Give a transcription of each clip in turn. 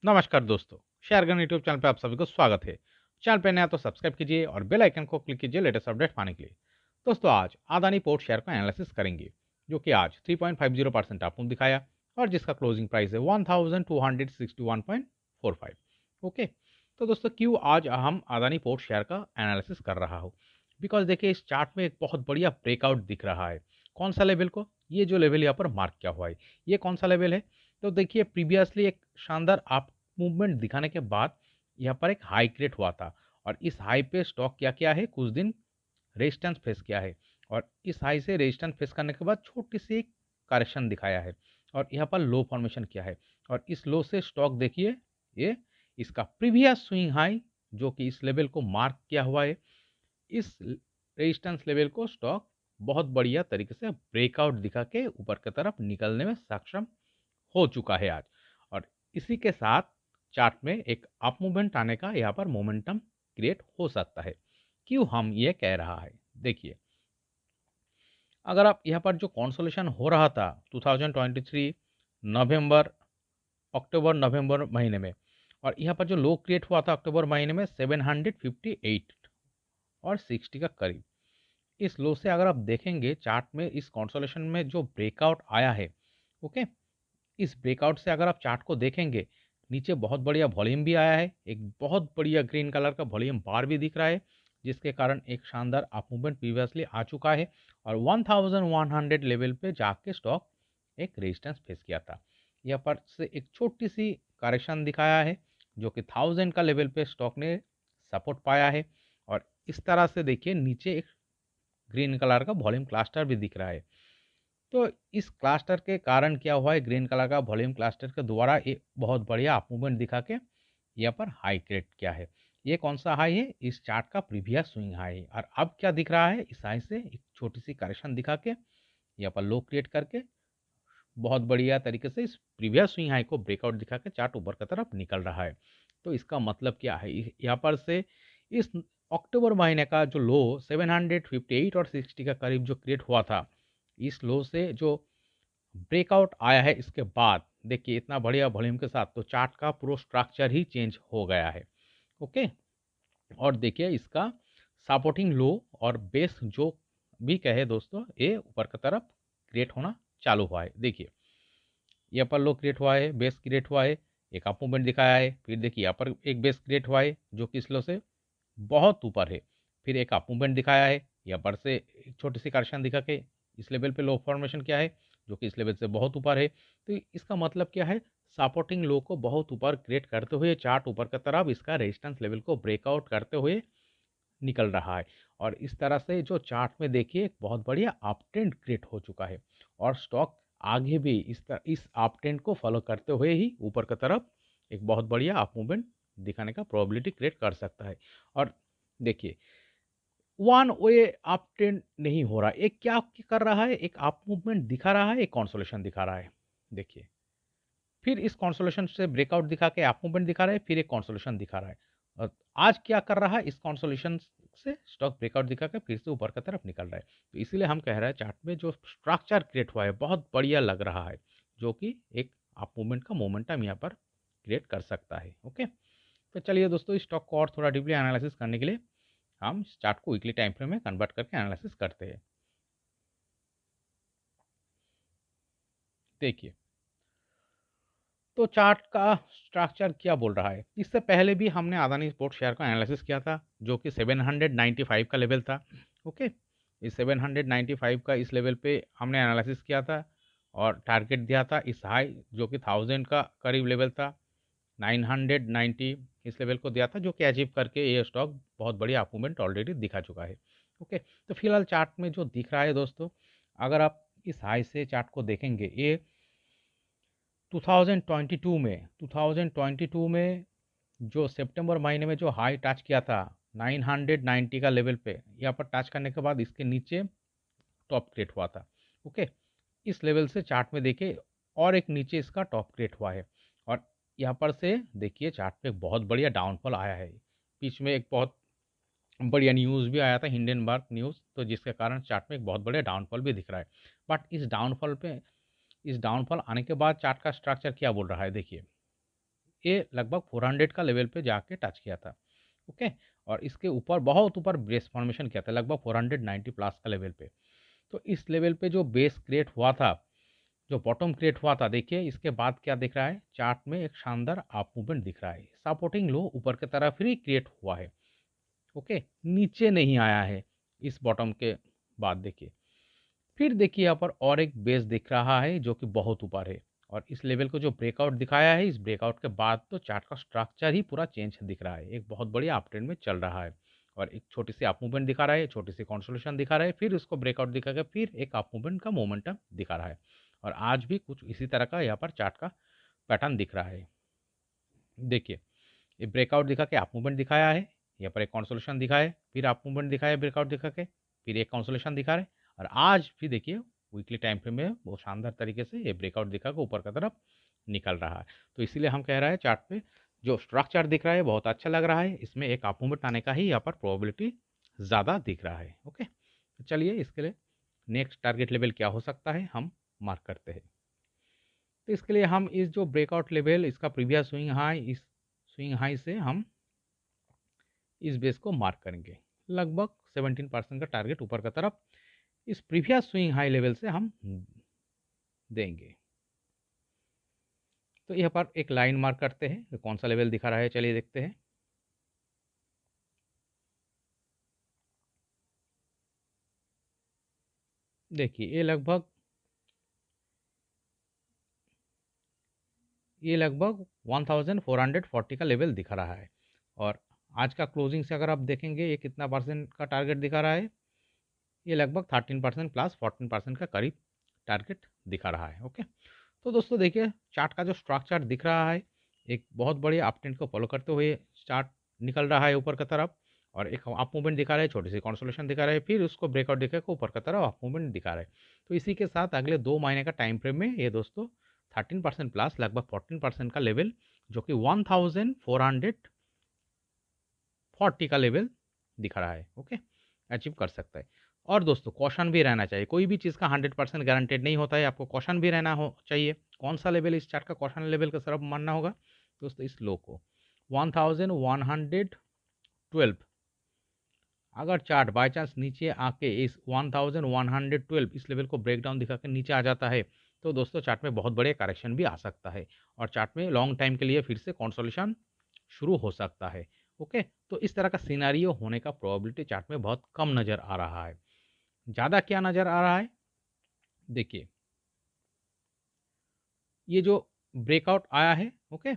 नमस्कार दोस्तों, शेयरगन YouTube channel पे आप सभी को स्वागत है। चैनल पे नया तो सब्सक्राइब कीजिए और बेल आइकन को क्लिक कीजिए लेटेस्ट अपडेट पाने के लिए। दोस्तों आज अदानी पोर्ट शेयर का एनालिसिस करेंगे, जो कि आज 3.50% अप मूव दिखाया और जिसका क्लोजिंग प्राइस है 1261.45। ओके, तो दोस्तों क्यों आज हम अदानी पोर्ट शेयर का एनालिसिस कर रहा हूँ? बिकॉज देखिए इस चार्ट में एक बहुत बढ़िया ब्रेकआउट दिख रहा है। कौन सा लेवल को? ये जो लेवल यहाँ पर मार्क किया हुआ है, ये कौन सा लेवल है? तो देखिए प्रीवियसली एक शानदार अप मूवमेंट दिखाने के बाद यहाँ पर एक हाई क्रिएट हुआ था और इस हाई पे स्टॉक क्या किया है, कुछ दिन रेजिस्टेंस फेस किया है और इस हाई से रेजिस्टेंस फेस करने के बाद छोटी सी एक करेक्शन दिखाया है और यहाँ पर लो फॉर्मेशन किया है और इस लो से स्टॉक देखिए ये इसका प्रीवियस स्विंग हाई जो कि इस लेवल को मार्क किया हुआ है, इस रेजिस्टेंस लेवल को स्टॉक बहुत बढ़िया तरीके से ब्रेकआउट दिखा के ऊपर की तरफ निकलने में सक्षम हो चुका है आज। और इसी के साथ चार्ट में एक अप मूवमेंट आने का यहाँ पर मोमेंटम क्रिएट हो सकता है। क्यों हम ये कह रहा है? देखिए अगर आप यहाँ पर जो कॉन्सोलेशन हो रहा था 2023 नवंबर अक्टूबर नवंबर महीने में और यहाँ पर जो लो क्रिएट हुआ था अक्टूबर महीने में 758 और 60 का करीब, इस लो से अगर आप देखेंगे चार्ट में इस कॉन्सोलेशन में जो ब्रेकआउट आया है, ओके, इस ब्रेकआउट से अगर आप चार्ट को देखेंगे नीचे बहुत बढ़िया वॉल्यूम भी आया है, एक बहुत बढ़िया ग्रीन कलर का वॉल्यूम बार भी दिख रहा है, जिसके कारण एक शानदार अप मूवमेंट प्रीवियसली आ चुका है और 1100 लेवल पे जाके स्टॉक एक रेजिस्टेंस फेस किया था। यहाँ पर से एक छोटी सी करेक्शन दिखाया है जो कि 1000 का लेवल पे स्टॉक ने सपोर्ट पाया है और इस तरह से देखिए नीचे एक ग्रीन कलर का वॉल्यूम क्लस्टर भी दिख रहा है। तो इस क्लस्टर के कारण क्या हुआ है, ग्रीन कलर का वॉल्यूम क्लस्टर के द्वारा एक बहुत बढ़िया अप मूवमेंट दिखा के यहाँ पर हाई क्रिएट किया है। ये कौन सा हाई है? इस चार्ट का प्रीवियस स्विंग हाई है और अब क्या दिख रहा है, इस हाई से एक छोटी सी करेक्शन दिखा के यहाँ पर लो क्रिएट करके बहुत बढ़िया तरीके से इस प्रीवियस स्विंग हाई को ब्रेकआउट दिखा के चार्ट ऊपर की तरफ निकल रहा है। तो इसका मतलब क्या है, यहाँ पर से इस अक्टूबर महीने का जो लो 758 और 60 का करीब जो क्रिएट हुआ था, इस लो से जो ब्रेकआउट आया है इसके बाद देखिए इतना बढ़िया वॉल्यूम के साथ तो चार्ट का पूरा स्ट्रक्चर ही चेंज हो गया है। ओके, और देखिए इसका सपोर्टिंग लो और बेस जो भी कहे दोस्तों, ये ऊपर की तरफ क्रिएट होना चालू हुआ है। देखिए यहाँ पर लो क्रिएट हुआ है, बेस क्रिएट हुआ है, एक अप मूवमेंट दिखाया है, फिर देखिए यहाँ पर एक बेस क्रिएट हुआ है जो कि इस लो से बहुत ऊपर है, फिर एक अप मूवमेंट दिखाया है, यहाँ पर से एक छोटी सी करेक्शन दिखा के इस लेवल पे लो फॉर्मेशन क्या है जो कि इस लेवल से बहुत ऊपर है। तो इसका मतलब क्या है, सपोर्टिंग लो को बहुत ऊपर क्रिएट करते हुए चार्ट ऊपर की तरफ इसका रेजिस्टेंस लेवल को ब्रेकआउट करते हुए निकल रहा है और इस तरह से जो चार्ट में देखिए एक बहुत बढ़िया अप ट्रेंड क्रिएट हो चुका है और स्टॉक आगे भी इस अप ट्रेंड को फॉलो करते हुए ही ऊपर की तरफ एक बहुत बढ़िया अप मूवमेंट दिखाने का प्रोबेबिलिटी क्रिएट कर सकता है। और देखिए वन वे अप ट्रेंड नहीं हो रहा, एक क्या कर रहा है, एक अप मूवमेंट दिखा रहा है, एक कंसोलेशन दिखा रहा है। देखिए फिर इस कंसोलेशन से ब्रेकआउट दिखा के अप मूवमेंट दिखा रहा है, फिर एक कंसोलेशन दिखा रहा है और आज क्या कर रहा है, इस कंसोलेशन से स्टॉक ब्रेकआउट दिखा के फिर से ऊपर की तरफ निकल रहा है। तो इसीलिए हम कह रहे हैं चार्ट में जो स्ट्रक्चर क्रिएट हुआ है बहुत बढ़िया लग रहा है, जो कि एक अप मूवमेंट का मोमेंटम यहाँ पर क्रिएट कर सकता है। ओके, तो चलिए दोस्तों इस स्टॉक को और थोड़ा डीपली एनालिसिस करने के लिए हम इस चार्ट को वीकली टाइम फ्रेम में कन्वर्ट करके एनालिसिस करते हैं। देखिए तो चार्ट का स्ट्रक्चर क्या बोल रहा है, इससे पहले भी हमने अदानी पोर्ट शेयर का एनालिसिस किया था जो कि 795 का लेवल था। ओके, इस 795 का इस लेवल पे हमने एनालिसिस किया था और टारगेट दिया था इस हाई जो कि 1000 का करीब लेवल था, 990 इस लेवल को दिया था जो कि अचीव करके ये स्टॉक बहुत बढ़िया अप मूवमेंट ऑलरेडी दिखा चुका है। ओके, तो फिलहाल चार्ट में जो दिख रहा है दोस्तों, अगर आप इस हाई से चार्ट को देखेंगे ये 2022 में जो सितंबर महीने में जो हाई टच किया था 990 का लेवल पे, यहाँ पर टच करने के बाद इसके नीचे टॉप क्रिएट हुआ था। ओके, इस लेवल से चार्ट में देखिए और एक नीचे इसका टॉप क्रिएट हुआ है और यहाँ पर से देखिए चार्ट पे बहुत बढ़िया डाउनफॉल आया है। बीच में एक बहुत बढ़िया न्यूज़ भी आया था, हिंडनबर्ग न्यूज़, तो जिसके कारण चार्ट में एक बहुत बढ़िया डाउनफॉल भी दिख रहा है। बट इस डाउनफॉल आने के बाद चार्ट का स्ट्रक्चर क्या बोल रहा है, देखिए ये लगभग 400 का लेवल पे जाके टच किया था। ओके, और इसके ऊपर बहुत ऊपर बेस फॉर्मेशन किया था लगभग 490 प्लस का लेवल पे। तो इस लेवल पे जो बेस क्रिएट हुआ था, जो बॉटम क्रिएट हुआ था, देखिए इसके बाद क्या दिख रहा है, चार्ट में एक शानदार अप मूवमेंट दिख रहा है। सपोर्टिंग लो ऊपर की तरफ ही क्रिएट हुआ है। ओके, नीचे नहीं आया है इस बॉटम के बाद। देखिए फिर देखिए यहाँ पर और एक बेस दिख रहा है जो कि बहुत ऊपर है, और इस लेवल को जो ब्रेकआउट दिखाया है, इस ब्रेकआउट के बाद तो चार्ट का स्ट्रक्चर ही पूरा चेंज दिख रहा है, एक बहुत बढ़िया अप ट्रेंड में चल रहा है। और एक छोटी सी अप मूवमेंट दिखा रहा है, छोटी सी कंसोलिडेशन दिखा रहा है, फिर उसको ब्रेकआउट दिखा के फिर एक अप मूवमेंट का मोमेंटम दिखा रहा है। और आज भी कुछ इसी तरह का यहाँ पर चार्ट का पैटर्न दिख रहा है। देखिए ये ब्रेकआउट दिखा के अप मूवमेंट दिखाया है, यहाँ पर एक कंसोलिडेशन दिखा है, फिर अप मूवमेंट दिखाया, ब्रेकआउट दिखा के फिर एक कंसोलिडेशन दिखा रहे, और आज भी देखिए वीकली टाइम फ्रेम में वो शानदार तरीके से ये ब्रेकआउट दिखा के ऊपर की तरफ निकल रहा है। तो इसीलिए हम कह रहे हैं चार्ट पे जो स्ट्रक्चर दिख रहा है बहुत अच्छा लग रहा है, इसमें एक अप मूवमेंट आने का ही यहाँ पर प्रोबेबिलिटी ज़्यादा दिख रहा है। ओके, तो चलिए इसके लिए नेक्स्ट टारगेट लेवल क्या हो सकता है हम मार्क करते हैं। तो इसके लिए हम इस जो ब्रेकआउट लेवल, इसका प्रीवियस स्विंग हाई, इस स्विंग हाई से हम इस बेस को मार्क करेंगे। लगभग 17% का टारगेट ऊपर की तरफ इस प्रीवियस स्विंग हाई लेवल से हम देंगे। तो यहाँ पर एक लाइन मार्क करते हैं, तो कौन सा लेवल दिखा रहा है चलिए देखते हैं। देखिए ये लगभग 1440 का लेवल दिखा रहा है, और आज का क्लोजिंग से अगर आप देखेंगे ये कितना परसेंट का टारगेट दिखा रहा है, ये लगभग 13% प्लस 14% का करीब टारगेट दिखा रहा है। ओके, तो दोस्तों देखिए चार्ट का जो स्ट्रक्चर दिख रहा है, एक बहुत बड़े अप ट्रेंड को फॉलो करते हुए चार्ट निकल रहा है ऊपर की तरफ, और एक अप मूवमेंट दिखा रहा है, छोटी सी कंसोलिडेशन दिखा रहा है, फिर उसको ब्रेकआउट दिखा के ऊपर की तरफ अप मूवमेंट दिखा रहा है। तो इसी के साथ अगले 2 महीने का टाइम फ्रेम में ये दोस्तों 13% प्लस लगभग 14% का लेवल, जो कि 1440 का लेवल दिखा रहा है, ओके, अचीव कर सकता है। और दोस्तों कॉशन भी रहना चाहिए, कोई भी चीज़ का 100% गारंटेड नहीं होता है, आपको कॉशन भी रहना हो चाहिए। कौन सा लेवल इस चार्ट का कॉशन लेवल का तरफ मानना होगा दोस्तों, इस लो को 1112, अगर चार्ट बाय चांस नीचे आके इस 1112 इस लेवल को ब्रेक डाउन दिखा के नीचे आ जाता है, तो दोस्तों चार्ट में बहुत बड़े करेक्शन भी आ सकता है, और चार्ट में लॉन्ग टाइम के लिए फिर से कंसोलिडेशन शुरू हो सकता है। ओके, तो इस तरह का सिनारियो होने का प्रोबेबिलिटी चार्ट में बहुत कम नज़र आ रहा है। ज़्यादा क्या नज़र आ रहा है, देखिए ये जो ब्रेकआउट आया है, ओके,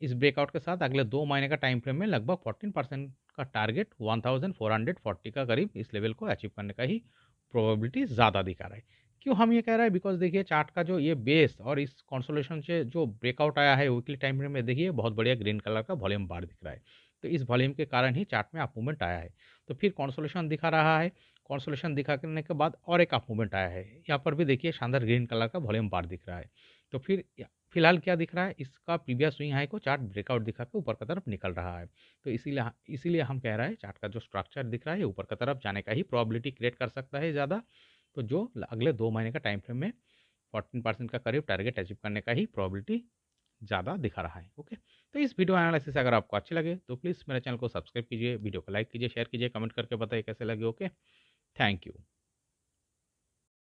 इस ब्रेकआउट के साथ अगले 2 महीने का टाइम फ्रेम में लगभग 14% का टारगेट 1440 का करीब इस लेवल को अचीव करने का ही प्रोबेबिलिटी ज़्यादा दिखा रहा है। क्यों हम ये कह रहे हैं, बिकॉज देखिए चार्ट का जो ये बेस और इस कंसोलिडेशन से जो ब्रेकआउट आया है वीकली टाइम फ्रेम में, देखिए बहुत बढ़िया ग्रीन कलर का वॉल्यूम बार दिख रहा है। तो इस वॉल्यूम के कारण ही चार्ट में अप मूवमेंट आया है। तो फिर कंसोलिडेशन दिखा रहा है, कंसोलिडेशन दिखाने के बाद और एक अप मूवमेंट आया है, यहाँ पर भी देखिए शानदार ग्रीन कलर का वॉल्यूम बार दिख रहा है। तो फिर फिलहाल क्या दिख रहा है, इसका प्रीवियस स्विंग हाई को चार्ट ब्रेकआउट दिखा के ऊपर की तरफ निकल रहा है। तो इसीलिए हम कह रहे हैं चार्ट का जो स्ट्रक्चर दिख रहा है ऊपर की तरफ जाने का ही प्रोबेबिलिटी क्रिएट कर सकता है ज़्यादा। तो जो अगले 2 महीने का टाइम फ्रेम में 14% का करीब टारगेट अचीव करने का ही प्रोबेबिलिटी ज़्यादा दिखा रहा है। ओके, तो इस वीडियो एनालिसिस अगर आपको अच्छी लगे तो प्लीज़ मेरे चैनल को सब्सक्राइब कीजिए, वीडियो को लाइक कीजिए, शेयर कीजिए, कमेंट करके बताइए कैसे लगे। Okay, thank you.